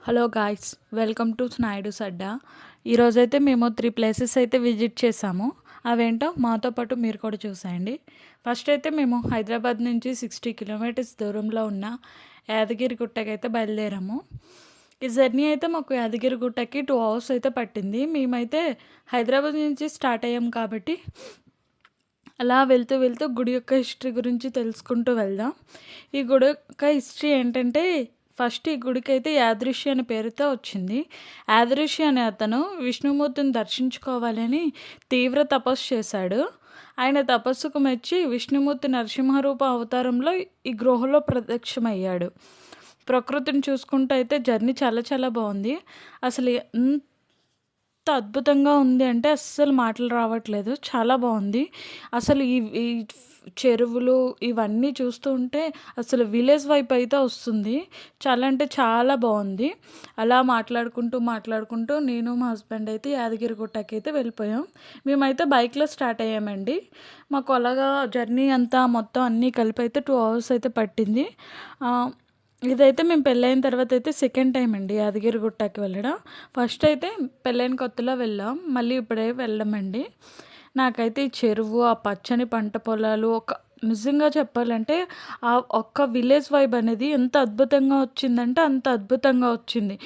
Hello guys, welcome to స్నాయిడూస్ అడ్డా. ఈరోజైతే మేము 3 places అయితే విజిట్ చేసాము. అవేంటో మాతో పాటు మీరు కూడా చూసేయండి. ఫస్ట్ అయితే మేము హైదరాబాద్ నుంచి 60 కిలోమీటర్స్ దూరంలో ఉన్న యాదగిరి గుట్టకైతే బయలుదేరాము. ఈ జర్నీ అయితే మాకు యాదగిరి గుట్టకి 2 అవర్స్ అయితే పట్టింది. మేమైతే హైదరాబాద్ నుంచి స్టార్ట్ అయ్యాం కాబట్టి అలా వెళ్తూ వెళ్తూ గుడి యొక్క హిస్టరీ గురించి తెలుసుకుంటూ వెళ్దాం. ఈ గుడి యొక్క హిస్టరీ ఏంటంటే, ఫస్ట్ ఈ గుడికి అయితే యాదృషి అనే పేరుతో వచ్చింది. యాదృషి అనే అతను విష్ణుమూర్తిని దర్శించుకోవాలని తీవ్ర తపస్సు చేశాడు. ఆయన తపస్సుకు మెచ్చి విష్ణుమూర్తి నరసింహరూప అవతారంలో ఈ గృహలో ప్రత్యక్షమయ్యాడు. ప్రకృతిని చూసుకుంటూ అయితే జర్నీ చాలా చాలా బాగుంది. అసలు ఎంత అద్భుతంగా ఉంది అంటే అస్సలు మాటలు రావట్లేదు. చాలా బాగుంది. అసలు ఈ చెరువులు ఇవన్నీ చూస్తూ ఉంటే అసలు విలేజ్ వైపు అయితే వస్తుంది. చాలా అంటే చాలా బాగుంది. అలా మాట్లాడుకుంటూ నేను మా హస్బెండ్ అయితే యాదగిరి గుట్టకి అయితే వెళ్ళిపోయాం. మేమైతే బైక్లో స్టార్ట్ అయ్యామండి. మాకు అలాగా జర్నీ అంతా మొత్తం అన్నీ కలిపి అయితే 2 అవర్స్ అయితే పట్టింది. ఇదైతే మేము పెళ్ళైన తర్వాత అయితే సెకండ్ టైం అండి యాదగిరి గుట్టకి వెళ్ళడం. ఫస్ట్ అయితే పెళ్ళైన కొత్తలో వెళ్ళాం, మళ్ళీ ఇప్పుడే వెళ్ళామండి. నాకైతే ఈ చెరువు, ఆ పచ్చని పంట పొలాలు, నిజంగా చెప్పాలంటే ఆ ఒక్క విలేజ్ వైబ్ అనేది ఎంత అద్భుతంగా వచ్చిందంటే అంత అద్భుతంగా వచ్చింది.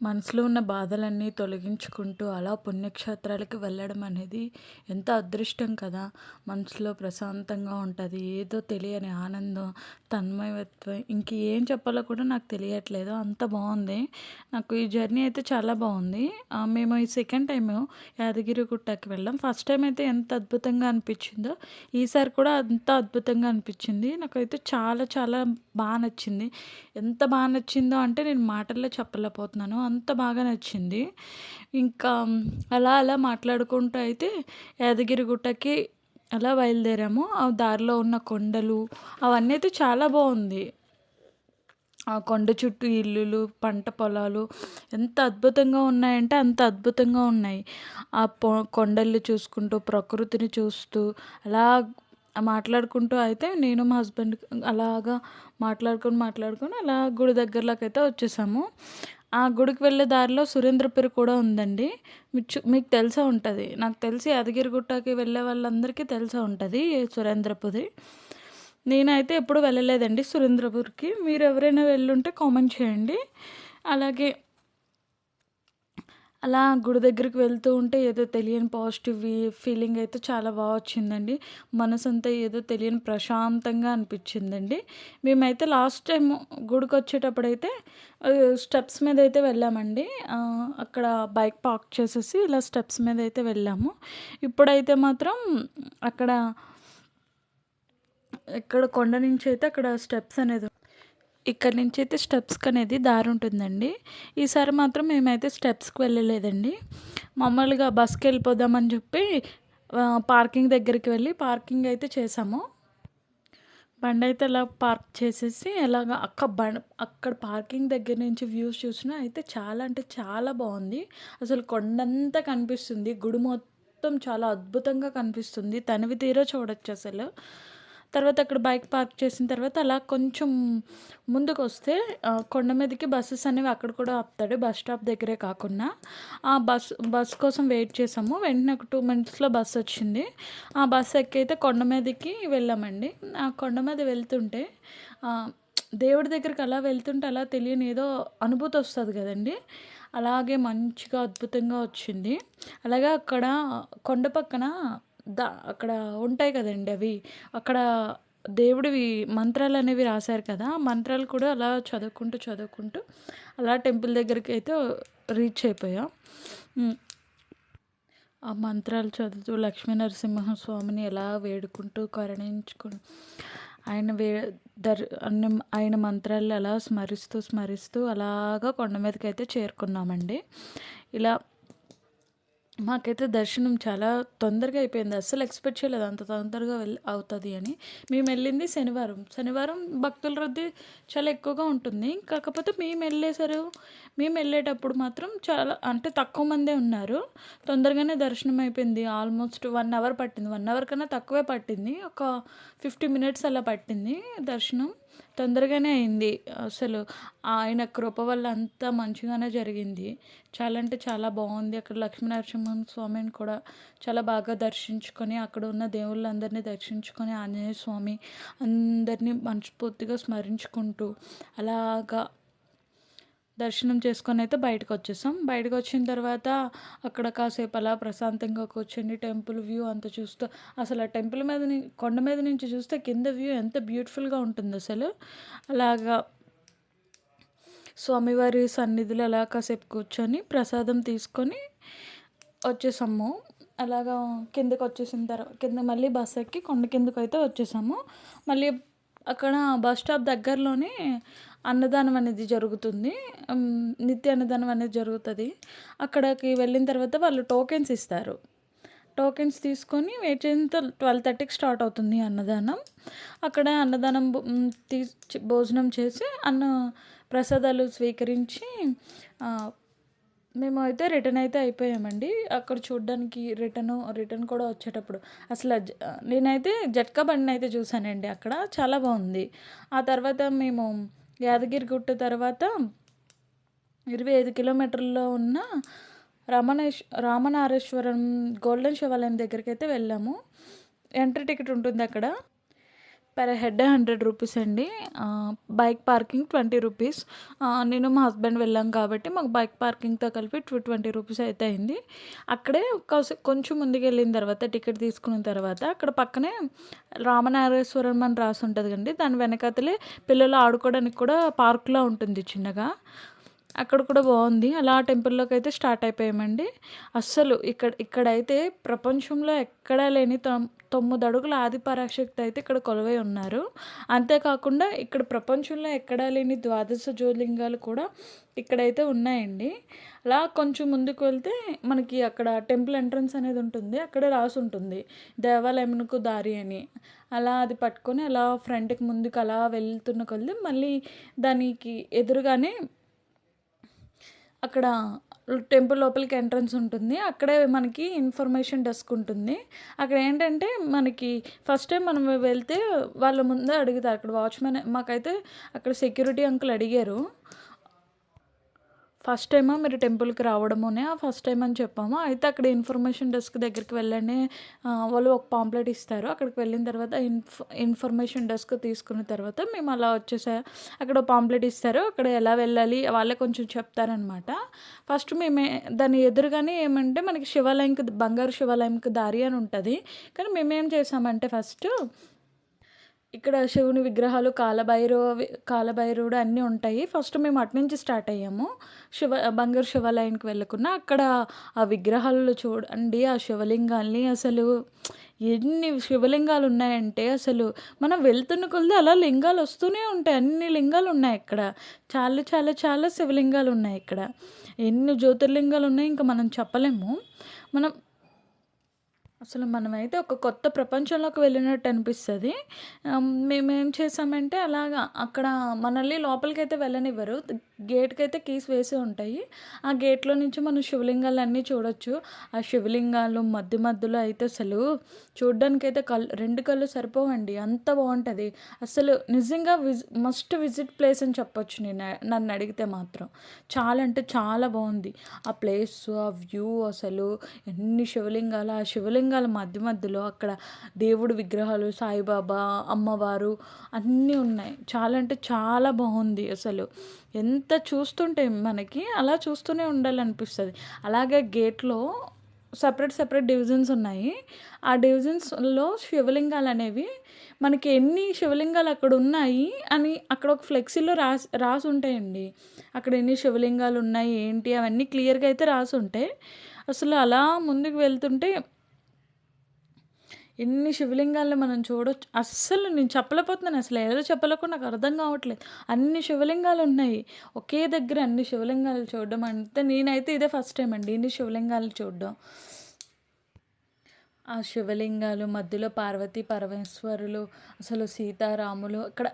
మనసులో ఉన్న బాధలన్నీ తొలగించుకుంటూ అలా పుణ్యక్షేత్రాలకి వెళ్ళడం అనేది ఎంత అదృష్టం కదా. మనసులో ప్రశాంతంగా ఉంటుంది. ఏదో తెలియని ఆనందం, తన్మయత్వం, ఇంక ఏం చెప్పాలో కూడా నాకు తెలియట్లేదు. అంత బాగుంది. నాకు ఈ జర్నీ అయితే చాలా బాగుంది. మేము ఈ సెకండ్ టైం యాదగిరి గుట్టకి వెళ్ళాం. ఫస్ట్ టైం అయితే ఎంత అద్భుతంగా అనిపించిందో ఈసారి కూడా అంత అద్భుతంగా అనిపించింది. నాకైతే చాలా చాలా బాగా నచ్చింది. ఎంత బాగా నచ్చిందో అంటే నేను మాటల్లో చెప్పలేకపోతున్నాను. అంత బాగా నచ్చింది. ఇంకా అలా అలా మాట్లాడుకుంటూ అయితే యాదగిరి గుట్టకి అలా బయలుదేరాము. ఆ దారిలో ఉన్న కొండలు అవన్నీ అయితే చాలా బాగుంది. ఆ కొండ చుట్టూ ఇల్లులు, పంట పొలాలు ఎంత అద్భుతంగా ఉన్నాయంటే అంత అద్భుతంగా ఉన్నాయి. ఆ కొండల్ని చూసుకుంటూ, ప్రకృతిని చూస్తూ అలా మాట్లాడుకుంటూ అయితే నేను మా హస్బెండ్ అలాగా మాట్లాడుకొని అలా గుడి దగ్గరలోకి అయితే వచ్చేసాము. ఆ గుడికి వెళ్ళే దారిలో సురేంద్రపురి కూడా ఉందండి. మీకు తెలిసే ఉంటుంది. నాకు తెలిసి యాదగిరిగుట్టకి వెళ్ళే వాళ్ళందరికీ తెలిసే ఉంటుంది సురేంద్రపురి. నేనైతే ఎప్పుడు వెళ్ళలేదండి సురేంద్రపురికి. మీరు ఎవరైనా వెళ్ళుంటే కామెంట్ చేయండి. అలాగే అలా గుడి దగ్గరికి వెళ్తూ ఉంటే ఏదో తెలియని పాజిటివ్ ఫీలింగ్ అయితే చాలా బాగా వచ్చిందండి. మనసంతా ఏదో తెలియని ప్రశాంతంగా అనిపించిందండి. మేమైతే లాస్ట్ టైం గుడికి వచ్చేటప్పుడైతే స్టెప్స్ మీద అయితే వెళ్ళామండి. అక్కడ బైక్ పార్క్ చేసేసి ఇలా స్టెప్స్ మీద అయితే వెళ్ళాము. ఇప్పుడైతే మాత్రం అక్కడ ఇక్కడ కొండ నుంచి అయితే అక్కడ స్టెప్స్ అనేది ఇక్కడ నుంచి అయితే స్టెప్స్కి అనేది దారి ఉంటుందండి. ఈసారి మాత్రం మేమైతే స్టెప్స్కి వెళ్ళలేదండి. మామూలుగా బస్కి వెళ్ళిపోదామని చెప్పి పార్కింగ్ దగ్గరికి వెళ్ళి పార్కింగ్ అయితే చేసాము. బండి అయితే అలా పార్క్ చేసేసి ఎలాగ అక్కడ పార్కింగ్ దగ్గర నుంచి వ్యూస్ చూసినా అయితే చాలా అంటే చాలా బాగుంది. అసలు కొండంతా కనిపిస్తుంది. గుడి మొత్తం చాలా అద్భుతంగా కనిపిస్తుంది. తనివి తీరా చూడొచ్చు అసలు. తర్వాత అక్కడ బైక్ పార్క్ చేసిన తర్వాత అలా కొంచెం ముందుకు వస్తే కొండ మీదకి బస్సెస్ అనేవి అక్కడ కూడా ఆపుతాడు. బస్ స్టాప్ దగ్గరే కాకుండా ఆ బస్ కోసం వెయిట్ చేసాము. వెంటనే ఒక 2 మినిట్స్లో బస్ వచ్చింది. ఆ బస్ ఎక్కి అయితే కొండ మీదకి వెళ్ళామండి. ఆ కొండ మీద వెళ్తుంటే దేవుడి దగ్గరికి అలా వెళ్తుంటే అలా తెలియని ఏదో అనుభూతి వస్తుంది కదండి. అలాగే మంచిగా అద్భుతంగా వచ్చింది. అలాగే అక్కడ కొండ పక్కన అక్కడ ఉంటాయి కదండి అవి, అక్కడ దేవుడివి మంత్రాలు అనేవి రాశారు కదా. ఆ మంత్రాలు కూడా అలా చదువుకుంటూ అలా టెంపుల్ దగ్గరికి అయితే రీచ్ అయిపోయాం. ఆ మంత్రాలు చదువుతూ లక్ష్మీనరసింహస్వామిని ఎలా వేడుకుంటూ కరుణించుకుంటూ ఆయన ఆయన మంత్రాలు అలా స్మరిస్తూ అలాగా కొండ మీదకి అయితే చేరుకున్నామండి. ఇలా మాకైతే దర్శనం చాలా తొందరగా అయిపోయింది. అస్సలు ఎక్స్పెక్ట్ చేయలేదు అంత తొందరగా అవుతుంది అని. మేము వెళ్ళింది శనివారం భక్తుల రద్దీ చాలా ఎక్కువగా ఉంటుంది. కాకపోతే మేము వెళ్ళేటప్పుడు మాత్రం చాలా అంటే తక్కువ మందే ఉన్నారు. తొందరగానే దర్శనం అయిపోయింది. ఆల్మోస్ట్ 1 అవర్ పట్టింది. 1 అవర్ కన్నా తక్కువే పట్టింది. ఒక 50 మినిట్స్ అలా పట్టింది దర్శనం. తొందరగానే అయింది. అసలు ఆయన కృప వల్ల అంతా మంచిగానే జరిగింది. చాలా అంటే చాలా బాగుంది. అక్కడ లక్ష్మీనరసింహ స్వామిని కూడా చాలా బాగా దర్శించుకొని, అక్కడ ఉన్న దేవుళ్ళందరినీ దర్శించుకొని, ఆంజనేయ స్వామి అందరినీ మనస్ఫూర్తిగా స్మరించుకుంటూ అలాగా దర్శనం చేసుకొని అయితే బయటకు వచ్చేసాం. బయటకు వచ్చిన తర్వాత అక్కడ కాసేపు అలా ప్రశాంతంగా కూర్చొని టెంపుల్ వ్యూ అంతా చూస్తూ, అసలు ఆ టెంపుల్ మీద కొండ మీద నుంచి చూస్తే కింద వ్యూ ఎంత బ్యూటిఫుల్గా ఉంటుంది అసలు. అలాగా స్వామివారి సన్నిధిలో అలా కాసేపు కూర్చొని ప్రసాదం తీసుకొని వచ్చేసాము. అలాగా కిందకి వచ్చేసిన తర్వాత కింద మళ్ళీ బస్ ఎక్కి కొండ కిందకు అయితే వచ్చేసాము. మళ్ళీ అక్కడ బస్ స్టాప్ దగ్గరలోనే అన్నదానం అనేది జరుగుతుంది. నిత్య అన్నదానం అనేది జరుగుతుంది. అక్కడికి వెళ్ళిన తర్వాత వాళ్ళు టోకెన్స్ ఇస్తారు. టోకెన్స్ తీసుకొని వెయిట్ చేసిన 12:30కి స్టార్ట్ అవుతుంది అన్నదానం. అక్కడ అన్నదానం భోజనం చేసి ప్రసాదాలు స్వీకరించి మేము అయితే రిటర్న్ అయితే అయిపోయామండి. అక్కడ చూడడానికి రిటర్న్ కూడా వచ్చేటప్పుడు అసలు నేనైతే జట్కా బండిని అయితే చూసానండి అక్కడ. చాలా బాగుంది. ఆ తర్వాత మేము యాదగిరిగుట్ట తర్వాత 25 కిలోమీటర్లలో ఉన్న రామనారేశ్వరం గోల్డెన్ శివాలయం దగ్గరికి అయితే వెళ్ళాము. ఎంట్రీ టికెట్ ఉంటుంది అక్కడ. పర్ హెడ్ 100 రూపీస్ అండి. Bike parking 20 rupees. నేను మా హస్బెండ్ వెళ్ళాం కాబట్టి మాకు బైక్ పార్కింగ్తో కలిపి 20 రూపీస్ అయితే అయింది. అక్కడే కొంచెం ముందుకు వెళ్ళిన తర్వాత టికెట్ తీసుకున్న తర్వాత అక్కడ పక్కనే రామనారేశ్వరం అని రాసి ఉంటుంది కండి. దాని వెనకాతలే పిల్లలు ఆడుకోవడానికి కూడా పార్క్లా ఉంటుంది చిన్నగా. అక్కడ కూడా బాగుంది. అలా టెంపుల్లోకి అయితే స్టార్ట్ అయిపోయామండి. అస్సలు ఇక్కడైతే ప్రపంచంలో ఎక్కడా లేని 9 అడుగుల ఆదిపరాశక్తి అయితే ఇక్కడ కొలువై ఉన్నారు. అంతేకాకుండా ఇక్కడ ప్రపంచంలో ఎక్కడా లేని 12 జ్యోతిర్లింగాలు కూడా ఇక్కడైతే ఉన్నాయండి. అలా కొంచెం ముందుకు వెళ్తే మనకి అక్కడ టెంపుల్ ఎంట్రన్స్ అనేది ఉంటుంది. అక్కడే రాసి ఉంటుంది దేవాలయమునకు దారి అని. అలా అది పట్టుకొని అలా ఫ్రంట్కి ముందుకు అలా వెళ్తున్న కొద్ది మళ్ళీ దానికి ఎదురుగానే అక్కడ టెంపుల్ లోపలికి ఎంట్రన్స్ ఉంటుంది. అక్కడే మనకి ఇన్ఫర్మేషన్ డెస్క్ ఉంటుంది. అక్కడ ఏంటంటే మనకి ఫస్ట్ టైం మనం వెళ్తే వాళ్ళ ముందే అడుగుతారు. అక్కడ వాచ్మెన్ మాకైతే అక్కడ సెక్యూరిటీ అంకుల్ అడిగారు, ఫస్ట్ టైమా మీరు టెంపుల్కి రావడమోనే ఫస్ట్ టైం అని చెప్పాము. అయితే అక్కడ ఇన్ఫర్మేషన్ డెస్క్ దగ్గరికి వెళ్ళండి, వాళ్ళు ఒక పాంప్లెట్ ఇస్తారు. అక్కడికి వెళ్ళిన తర్వాత ఇన్ఫర్మేషన్ డెస్క్ తీసుకున్న తర్వాత మేము అలా అక్కడ పాంప్లెట్ ఇస్తారు. అక్కడ ఎలా వెళ్ళాలి వాళ్ళే కొంచెం చెప్తారనమాట. ఫస్ట్ దాని ఎదురుగానే ఏమంటే మనకి శివాలయంకి బంగారు శివాలయంకి దారి అని ఉంటుంది. కానీ మేమేం చేసామంటే ఫస్ట్ ఇక్కడ శివుని విగ్రహాలు కాలభైరవుడు అన్నీ ఉంటాయి. ఫస్ట్ మేము అటు నుంచి స్టార్ట్ అయ్యాము. బంగారు శివాలయానికి వెళ్ళకున్నా అక్కడ ఆ విగ్రహాలు చూడండి, ఆ శివలింగాల్ని అసలు ఎన్ని శివలింగాలు ఉన్నాయంటే అసలు మనం వెళ్తున్న కొలది అలా లింగాలు వస్తూనే ఉంటాయి. అన్ని లింగాలు ఉన్నాయి ఇక్కడ. చాలా చాలా చాలా శివలింగాలు ఉన్నాయి ఇక్కడ. ఎన్ని జ్యోతిర్లింగాలు ఉన్నాయి ఇంకా మనం చెప్పలేము. మనమైతే ఒక కొత్త ప్రపంచంలోకి వెళ్ళినట్టు అనిపిస్తుంది. మేమేం చేసామంటే అలాగా అక్కడ మనల్ని లోపలికైతే వెళ్ళనివ్వరు. గేట్కి అయితే కీస్ వేసి ఉంటాయి. ఆ గేట్లో నుంచి మనం శివలింగాలు అన్నీ చూడొచ్చు. ఆ శివలింగాలు మధ్యలో అయితే అసలు చూడ్డానికైతే రెండు కళ్ళు సరిపోవండి, అంత బాగుంటుంది. అసలు నిజంగా మస్ట్ విజిట్ ప్లేస్ అని చెప్పొచ్చు నన్ను అడిగితే మాత్రం. చాలా అంటే చాలా బాగుంది ఆ ప్లేస్, ఆ వ్యూ. అసలు ఎన్ని శివలింగాలు, ఆ శివలింగాల మధ్యలో అక్కడ దేవుడు విగ్రహాలు, సాయిబాబా, అమ్మవారు అన్నీ ఉన్నాయి. చాలా అంటే చాలా బాగుంది అసలు. ఎంత చూస్తుంటే మనకి అలా చూస్తూనే ఉండాలనిపిస్తుంది. అలాగే గేట్లో సపరేట్ డివిజన్స్ ఉన్నాయి. ఆ డివిజన్స్లో శివలింగాలు అనేవి మనకి ఎన్ని శివలింగాలు అక్కడ ఉన్నాయి అని అక్కడ ఒక ఫ్లెక్సీలో రాసి ఉంటాయండి. అక్కడ ఎన్ని శివలింగాలు ఉన్నాయి ఏంటి అవన్నీ క్లియర్గా అయితే రాసి ఉంటాయి. అసలు అలా ముందుకు వెళ్తుంటే ఎన్ని శివలింగాలను మనం చూడొచ్చు. అస్సలు నేను చెప్పలేకపోతున్నాను, అసలు ఏదో చెప్పలేకుండా నాకు అర్థం కావట్లేదు. అన్ని శివలింగాలు ఉన్నాయి ఒకే దగ్గర. అన్ని శివలింగాలు చూడడం అంటే నేనైతే ఇదే ఫస్ట్ టైం అండి ఇన్ని శివలింగాలు చూడడం. ఆ శివలింగాలు మధ్యలో పార్వతీ పరమేశ్వరులు, అసలు సీతారాములు, అక్కడ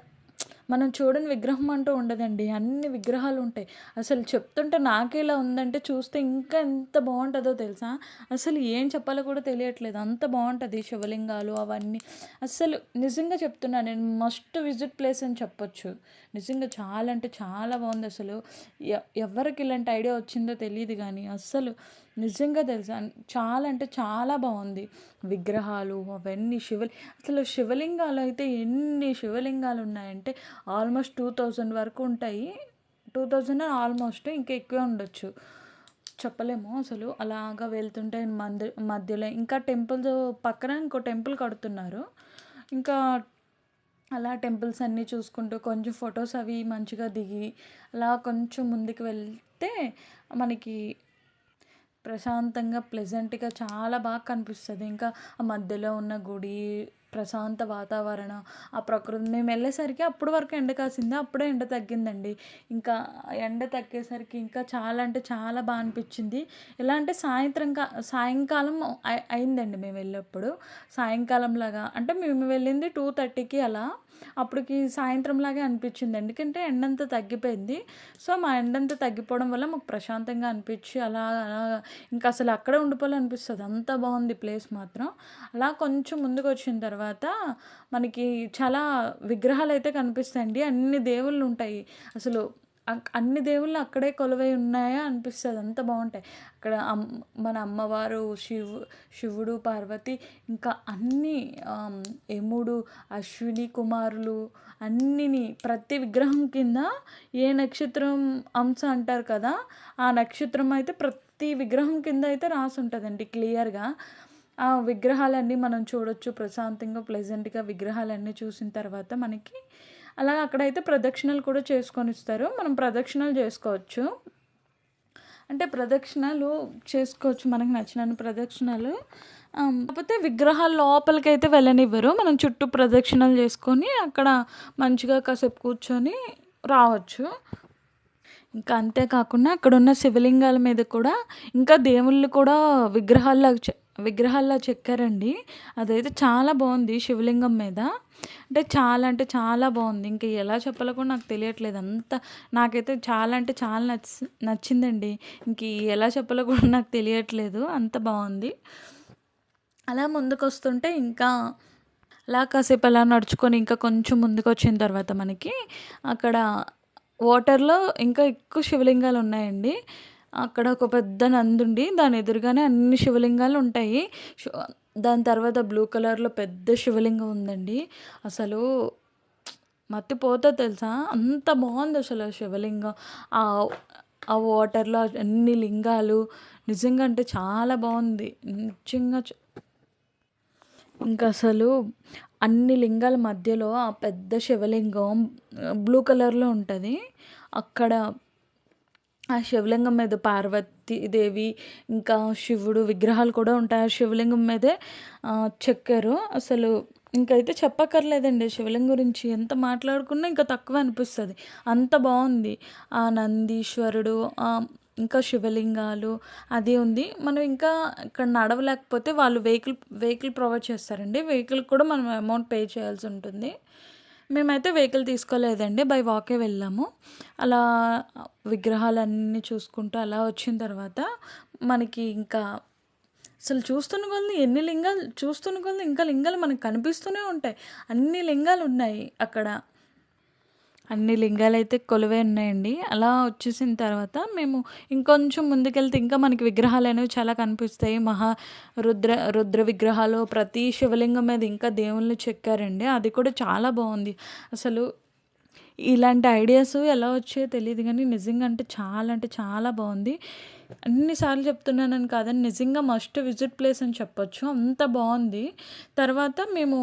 మనం చూడని విగ్రహం అంటూ ఉండదండి. అన్ని విగ్రహాలు ఉంటాయి. అసలు చెప్తుంటే నాకే ఇలా ఉందంటే చూస్తే ఇంకా ఎంత బావుంటదో తెలుసా? అసలు ఏం చెప్పాలో కూడా తెలియట్లేదు. అంత బావుంటది శివలింగాలు అవన్నీ. అస్సలు నిజంగా చెప్తున్నా నేను మస్ట్ విజిట్ ప్లేస్ అని చెప్పొచ్చు. నిజంగా చాలా అంటే చాలా బావుందసలు. ఎవ్వరికి ఇలాంటి ఐడియా వచ్చిందో తెలీదు గానీ అస్సలు నిజంగా తెలుసా చాలా అంటే చాలా బావుంది. విగ్రహాలు అవన్నీ అసలు శివలింగాలయితే ఎన్ని శివలింగాలున్నాయంటే ఆల్మోస్ట్ 2000 వరకు ఉంటాయి. 2000 ఆల్మోస్ట్ ఇంకా ఎక్కువే ఉండొచ్చు. చెప్పలేము అసలు. అలాగా వెళ్తుంటే మధ్యలో ఇంకా టెంపుల్స్ పక్కన ఇంకో టెంపుల్ కడుతున్నారు. ఇంకా అలా టెంపుల్స్ అన్నీ చూసుకుంటూ కొంచెం ఫొటోస్ అవి మంచిగా దిగి అలా కొంచెం ముందుకు వెళ్తే మనకి ప్రశాంతంగా ప్లెజెంట్‌గా చాలా బాగా కనిపిస్తది. ఇంకా ఆ మధ్యలో ఉన్న గుడి, ప్రశాంత వాతావరణం, ఆ ప్రకృతి మేమెళ్ళేసరికి అప్పటి వరకు ఎండ కాసింది. అప్పుడే ఎండ తగ్గిందండి. ఇంకా ఎండ తగ్గేసరికి ఇంకా చాలా అంటే చాలా బా అనిపిచ్చింది. ఎలా అంటే సాయంకాలం అయిందండి మేమెళ్ళేప్పుడు. సాయంకాలంలాగా అంటే మేము వెళ్ళింది 2:30కి అలా. అప్పటికి సాయంత్రంలాగే అనిపిచ్చింది. ఎందుకంటే ఎండంతా తగ్గిపోయింది. సో, మా ఎండంతా తగ్గిపోవడం వల్ల మాకు ప్రశాంతంగా అనిపిచ్చి అలా అలా ఇంకా అసలు అక్కడే ఉండిపోవాలనిపిస్తది. అంత బావుంది ప్లేస్ మాత్రం. అలా కొంచెం ముందుకొచ్చిన తర్వాత మనకి చాలా విగ్రహాలైతే కనిపిస్తాయండి. అన్ని దేవుళ్ళుంటాయి. అసలు అన్ని దేవుళ్ళు అక్కడే కొలువై ఉన్నాయా అనిపిస్తది. అంత బావుంటాయి. అక్కడ మన అమ్మవారు, శివుడు, పార్వతి ఇంకా అన్నీ యముడు, అశ్విని కుమారులు ప్రతి విగ్రహం కింద ఏ నక్షత్రం అంశ అంటారు కదా! ఆ నక్షత్రం అయితే ప్రతి విగ్రహం కింద అయితే రాసుంటదండి క్లియర్‌గా. ఆ విగ్రహాలన్నీ మనం చూడొచ్చు ప్రశాంతంగా, ప్లెజెంట్‌గా విగ్రహాలన్నీ చూసిన తర్వాత మనకి అలా అక్కడైతే ప్రదక్షిణలు కూడా చేసుకొనిస్తారు. మనం ప్రదక్షిణలు చేసుకోవచ్చు. అంటే ప్రదక్షిణలు చేసుకోవచ్చు మనకు నచ్చినన్ని ప్రదక్షిణలు. కాకపోతే విగ్రహాల లోపలికైతే వెళ్ళనివ్వరు. మనం చుట్టూ ప్రదక్షిణలు చేసుకొని అక్కడ మంచిగా కాసేపు కూర్చొని రావచ్చు. ఇంకా అంతే కాకుండా అక్కడున్న శివలింగాల మీద కూడా ఇంకా దేవుళ్ళు కూడా విగ్రహాల్లా చెక్కారండి. అదైతే చాలా బావుంది శివలింగం మీద. అంటే చాలా బావుంది. ఇంక ఎలా చెప్పాలో కూడా నాకు తెలియట్లేదు. నాకైతే చాలా అంటే చాలా నచ్చిందండి. ఇంక ఎలా చెప్పాలో కూడా నాకు తెలియట్లేదు. అంత బావుంది. అలా ముందుకొస్తుంటే ఇంకా అలా కాసేపు అలా నడుచుకొని ఇంకా కొంచెం ముందుకొచ్చిన తర్వాత మనకి అక్కడ వాటర్‌లో ఇంకా ఎక్కువ శివలింగాలున్నాయండి. అక్కడ ఒక పెద్ద నందుండి దాని ఎదురుగానే అన్ని శివలింగాలుంటాయి. శివ దాని తర్వాత బ్లూ కలర్‌లో పెద్ద శివలింగం ఉందండి. అసలు మతిపోతది తెలుసా! అంత బావుందసలు ఆ శివలింగం. ఆహ్, ఆ వాటర్‌లో అన్ని లింగాలు నిజంగా అంటే చాలా బావుంది. నిజంగా ఇంకసలు అన్ని లింగాల మధ్యలో ఆ పెద్ద శివలింగం బ్లూ కలర్‌లో ఉంటది. అక్కడ ఆ శివలింగం మీద పార్వతీదేవి, ఇంకా శివుడు విగ్రహాలు కూడా ఉంటాయి. ఆ శివలింగం మీదే చెక్కారు. అసలు ఇంకైతే చెప్పక్కర్లేదండి శివలింగం గురించి. ఎంత మాట్లాడుకున్నా ఇంకా తక్కువే అనిపిస్తది. అంత బావుంది. ఆ నందీశ్వరుడు ఇంకా శివలింగాలు అది ఉంది. మనం ఇంకా ఇక్కడ నడవలేకపోతే వాళ్ళు వెహికల్ ప్రొవైడ్ చేస్తారండి. వెహికల్‌కి కూడా మనం అమౌంట్ పే చేయాల్సి ఉంటుంది. మేమైతే వెహికల్ తీసుకోలేదండి. బై వాకే వెళ్ళాము. అలా విగ్రహాలన్నీ చూసుకుంటూ అలా వచ్చిన తర్వాత మనకి ఇంకా అసలు చూస్తున్న కొలది ఇంకా లింగాలు మనకు కనిపిస్తూనే ఉంటాయి. అన్ని లింగాలున్నాయి అక్కడ. అన్ని లింగాలైతే కొలువై ఉన్నాయండి. అలా వచ్చేసిన తర్వాత మేము ఇంకొంచెం ముందుకెళ్తే ఇంకా మనకి విగ్రహాలనేవి చాలా కనిపిస్తాయి. రుద్ర విగ్రహాలు ప్రతి శివలింగం మీద ఇంకా దేవుళ్ళని చెక్కారండి. అది కూడా చాలా బావుంది. అసలు ఇలాంటి ఐడియాస్ ఎలా వచ్చాయో తెలీదు గానీ నిజంగా అంటే చాలా బావుంది. అన్ని సార్లు చెప్తున్నానని కాదండి. నిజంగా మస్ట్ విజిట్ ప్లేస్ అని చెప్పొచ్చు. అంత బావుంది. తర్వాత మేము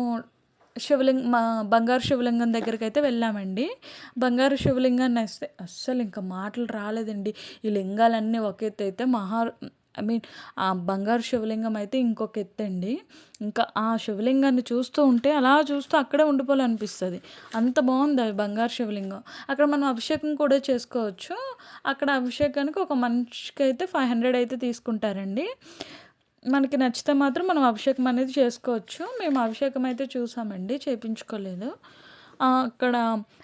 మా బంగారు శివలింగం దగ్గరికైతే వెళ్ళామండి. బంగారు శివలింగాన్ని అస్సలు ఇంకా మాటలు రాలేదండి. ఈ లింగాలన్నీ ఒక ఎత్తయితే ఆ బంగారు శివలింగం అయితే ఇంకొక ఎత్తండి. ఇంకా ఆ శివలింగాన్ని చూస్తూ ఉంటే అలా చూస్తూ అక్కడే ఉండిపోవాలనిపిస్తది. అంత బావుంది ఆ బంగారు శివలింగం. అక్కడ మనం అభిషేకం కూడా చేసుకోవచ్చు. అక్కడ అభిషేకానికి ఒక మనిషికైతే 500 అయితే తీసుకుంటారండి. మనకి నచ్చితే మాత్రం మనం అభిషేకం అనేది చేసుకోవచ్చు. మేము అభిషేకం అయితే చూసామండి. చేపించుకోలేదు. అక్కడ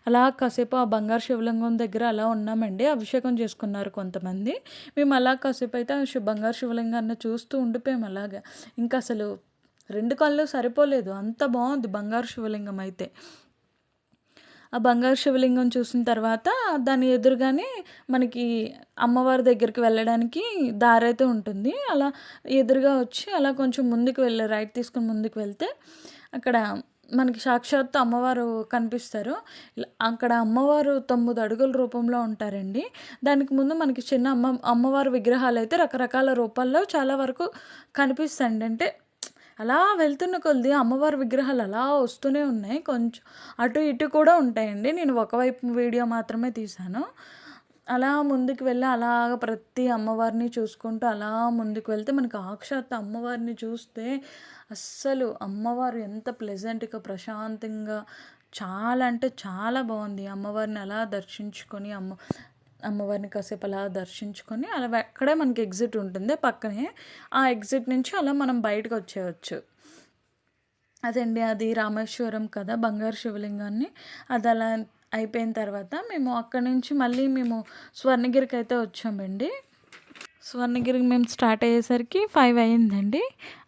అలా కాసేపు ఆ బంగారు శివలింగం దగ్గర అలా ఉన్నామండి. అభిషేకం చేసుకున్నారు కొంతమంది. మేము అలా కాసేపు అయితే బంగారు శివలింగాన్ని చూస్తూ ఉండిపోయాము అలాగా. ఇంకా అసలు 2 కళ్ళు సరిపోలేదు. అంత బాగుంది బంగారు శివలింగం అయితే. ఆ బంగారు శివలింగం చూసిన తర్వాత దాని ఎదురుగానే మనకి అమ్మవారి దగ్గరికి వెళ్ళడానికి దారైతే ఉంటుంది. అలా ఎదురుగా వచ్చి అలా కొంచెం ముందుకు రైట్ తీసుకొని ముందుకు వెళ్తే అక్కడ మనకి సాక్షాత్తు అమ్మవారు కనిపిస్తారు. అక్కడ అమ్మవారు 9 అడుగుల రూపంలో ఉంటారండి. దానికి ముందు మనకి చిన్న అమ్మవారి విగ్రహాలు అయితే రకరకాల రూపాల్లో చాలా వరకు కనిపిస్తాయండి. అంటే అలా వెళ్తున్న కొద్దీ అమ్మవారి విగ్రహాలు అలా వస్తూనే ఉన్నాయి. కొంచెం అటు ఇటు కూడా ఉంటాయండి. నేను ఒకవైపు వీడియో మాత్రమే తీశాను. అలా ముందుకు వెళ్ళి అలాగ ప్రతి అమ్మవారిని చూసుకుంటూ అలా ముందుకు వెళ్తే మనకి సాక్షాత్తు అమ్మవారిని చూస్తే అస్సలు అమ్మవారు ఎంత ప్లెజెంట్గా ప్రశాంతంగా చాలా అంటే చాలా బాగుంది. అమ్మవారిని అలా దర్శించుకొని అమ్మవారిని కాసేపు అలా దర్శించుకొని అలా అక్కడే మనకి ఎగ్జిట్ ఉంటుంది పక్కనే. ఆ ఎగ్జిట్ నుంచి అలా మనం బయటకు వచ్చేయచ్చు. అదండి, అది రామేశ్వరం కదా బంగారు శివలింగాన్ని. అది అలా అయిపోయిన తర్వాత మేము అక్కడి నుంచి మళ్ళీ మేము స్వర్ణగిరికి అయితే వచ్చామండి. స్వర్ణగిరికి మేము స్టార్ట్ అయ్యేసరికి 5 అయిందండి.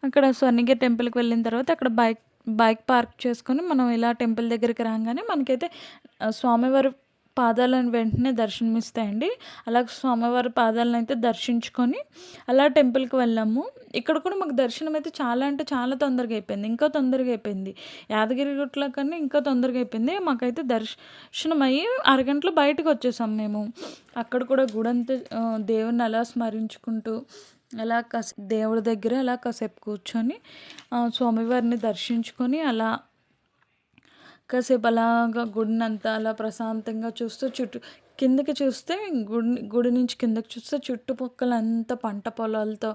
అక్కడ స్వర్ణగిరి టెంపుల్కి వెళ్ళిన తర్వాత అక్కడ బైక్ పార్క్ చేసుకొని మనం ఇలా టెంపుల్ దగ్గరికి రాగానే మనకైతే స్వామివారి పాదాలను వెంటనే దర్శనమిస్తాయండి. అలాగే స్వామివారి పాదాలను అయితే దర్శించుకొని అలా టెంపుల్కి వెళ్ళాము. ఇక్కడ కూడా మాకు దర్శనం అయితే చాలా అంటే చాలా తొందరగా అయిపోయింది. ఇంకా తొందరగా అయిపోయింది. యాదగిరిగుట్ల కన్నా ఇంకా తొందరగా అయిపోయింది. మాకైతే దర్శనం అయ్యి అరగంటలో బయటకు వచ్చేసాం మేము. అక్కడ కూడా గుడంతా దేవుని అలా స్మరించుకుంటూ అలా దేవుడి దగ్గర అలా కాసేపు కూర్చొని స్వామివారిని దర్శించుకొని అలా కాసేపు అలాగా గుడినంతా అలా ప్రశాంతంగా చూస్తూ కిందకి చూస్తే గుడి నుంచి కిందకి చూస్తే చుట్టుపక్కల అంతా పంట పొలాలతో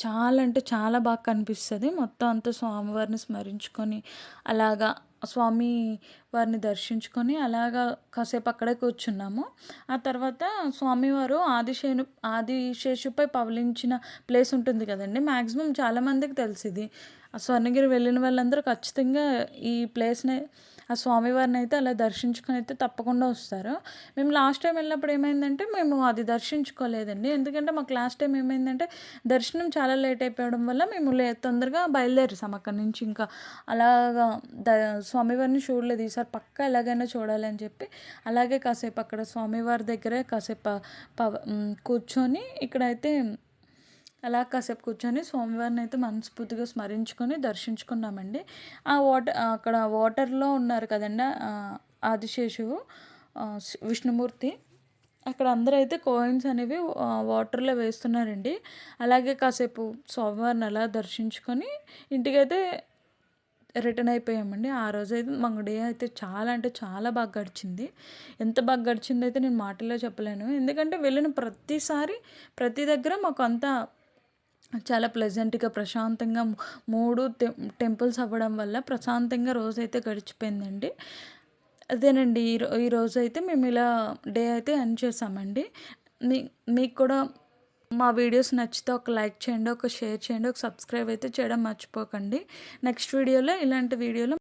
చాలా అంటే చాలా బాగా కనిపిస్తుంది. మొత్తం అంతా స్వామివారిని స్మరించుకొని అలాగా స్వామి వారిని దర్శించుకొని అలాగా కాసేపు అక్కడే కూర్చున్నాము. ఆ తర్వాత స్వామివారు ఆదిశేషుపై పవలించిన ప్లేస్ ఉంటుంది కదండి. మ్యాక్సిమం చాలామందికి తెలిసింది. ఆ స్వర్ణగిరి వెళ్ళిన వాళ్ళందరూ ఖచ్చితంగా ఈ ప్లేస్ని ఆ స్వామివారిని అయితే అలా దర్శించుకొని అయితే తప్పకుండా వస్తారు. మేము లాస్ట్ టైం వెళ్ళినప్పుడు ఏమైందంటే మేము అది దర్శించుకోలేదండి. ఎందుకంటే మాకు లాస్ట్ టైం ఏమైందంటే దర్శనం చాలా లేట్ అయిపోవడం వల్ల మేము తొందరగా బయలుదేరేసాం అక్కడి నుంచి. ఇంకా అలాగా స్వామివారిని చూడలేదు. ఈసారి పక్కా ఎలాగైనా చూడాలి అని చెప్పి అలాగే కాసేపు అక్కడ స్వామివారి దగ్గరే కాసేపు కూర్చొని ఇక్కడైతే అలా కాసేపు కూర్చొని స్వామివారిని అయితే మనస్ఫూర్తిగా స్మరించుకొని దర్శించుకున్నామండి. అక్కడ వాటర్లో ఉన్నారు కదండి ఆదిశేషువు విష్ణుమూర్తి. అక్కడ అందరూ అయితే కాయిన్స్ అనేవి వాటర్లో వేస్తున్నారండి. అలాగే కాసేపు స్వామివారిని అలా దర్శించుకొని ఇంటికైతే రిటర్న్ అయిపోయామండి. ఆ రోజైతే మాకు డే అయితే చాలా అంటే చాలా బాగా గడిచింది. ఎంత బాగా గడిచిందో అయితే నేను మాటల్లో చెప్పలేను. ఎందుకంటే వెళ్ళిన ప్రతి దగ్గర మాకు అంతా చాలా ప్లెజెంట్గా ప్రశాంతంగా 3 టెంపుల్స్ అవ్వడం వల్ల ప్రశాంతంగా రోజైతే గడిచిపోయిందండి. అదేనండి, ఈ రోజు అయితే మేము ఇలా డే అయితే ఎండ్ చేసామండి. మీకు కూడా మా వీడియోస్ నచ్చితే ఒక లైక్ చేయండి, ఒక షేర్ చేయండి, ఒక సబ్స్క్రైబ్ అయితే చేయడం మర్చిపోకండి. నెక్స్ట్ వీడియోలో ఇలాంటి వీడియోలో